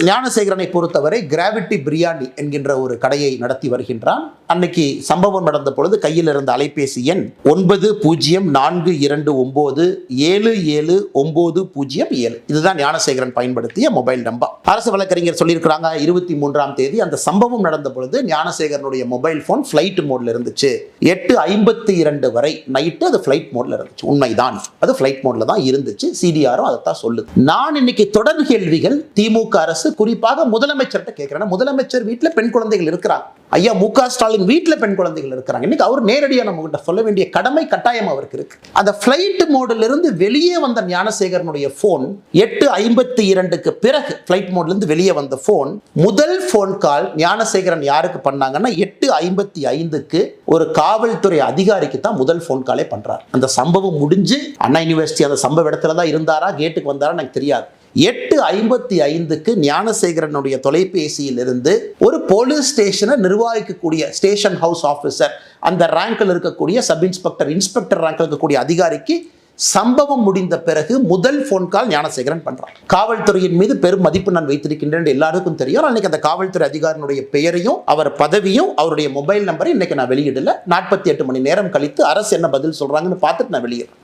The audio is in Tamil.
ஞானசேகரனை பொறுத்தவரை கிராவிட்டி பிரியாணி என்கின்ற ஒரு கடையை நடத்தி வருகின்றான். அன்னைக்கு சம்பவம் நடந்த பொழுது கையில் இருந்த அலைபேசி எண் 9042277907. இதுதான் ஞானசேகரன் பயன்படுத்திய மொபைல் நம்பர். அரசு வழக்கறிஞர் சொல்லியிருக்கிறாங்க 23ஆம் தேதி அந்த சம்பவம் நடந்த பொழுது ஞானசேகரனுடைய மொபைல் போன் ஃபிளைட் மோட்ல இருந்துச்சு. 8:52 வரை நைட்டு அது ஃபிளைட் மோட்ல இருந்துச்சு. உண்மைதான், அது ஃபிளைட் மோட்ல தான் இருந்துச்சு. சிடிஆரும் அதைத்தான் சொல்லுது. நான் இன்னைக்கு தொடர் கேள்விகள் திமுக அரசு குறிப்பாக முதலமைச்சர்கிட்ட கேட்கிறேன். முதலமைச்சர் வீட்டில் பெண் குழந்தைகள் இருக்கிறாங்க. ஐயா மு.க. ஸ்டாலின் வீட்டில் பெண் குழந்தைகள் இருக்கிறாங்க. இன்னைக்கு அவர் நேரடியாக நம்ம கிட்ட சொல்ல வேண்டிய கடமை கட்டாயம் அவருக்கு இருக்கு. அந்த ஃபிளைட் மோட்ல இருந்து வெளியே வந்த ஞானசேகரனுடைய போன் 8:52க்கு பிறகு ஃபிளைட் மோட்ல இருந்து வெளியே வந்த போன் முதல் போன் கால் ஞானசேகரன் யாருக்கு பண்ணாங்கன்னா 8:55க்கு ஒரு காவல்துறை அதிகாரிக்கு தான் முதல் போன் காலே பண்றாரு. அந்த சம்பவம் முடிஞ்சு அண்ணா யூனிவர்சிட்டி அந்த சம்பவ இடத்துல தான் இருந்தாரா, கேட்டுக்கு வந்தாரா எனக்கு தெரியாது. 8:55க்கு ஞானசேகரனுடைய தொலைபேசியில் இருந்து ஒரு போலீஸ் ஸ்டேஷனை நிர்வகிக்கக்கூடிய ஸ்டேஷன் ஹவுஸ் ஆஃபீஸர், அந்த ரேங்கில் இருக்கக்கூடிய சப் இன்ஸ்பெக்டர், இன்ஸ்பெக்டர் ரேங்கில் இருக்கக்கூடிய அதிகாரிக்கு சம்பவம் முடிந்த பிறகு முதல் போன் கால் ஞானசேகரன் பண்றான். காவல்துறையின் மீது பெரும் மதிப்பு நான் வைத்திருக்கின்றேன் எல்லாருக்கும் தெரியும். அன்னைக்கு அந்த காவல்துறை அதிகாரினுடைய பெயரையும் அவர் பதவியும் அவருடைய மொபைல் நம்பரை இன்னைக்கு நான் வெளியிடல. 48 மணி நேரம் கழித்து அரசு என்ன பதில் சொல்றாங்கன்னு பார்த்துட்டு நான் வெளியிடுறேன்.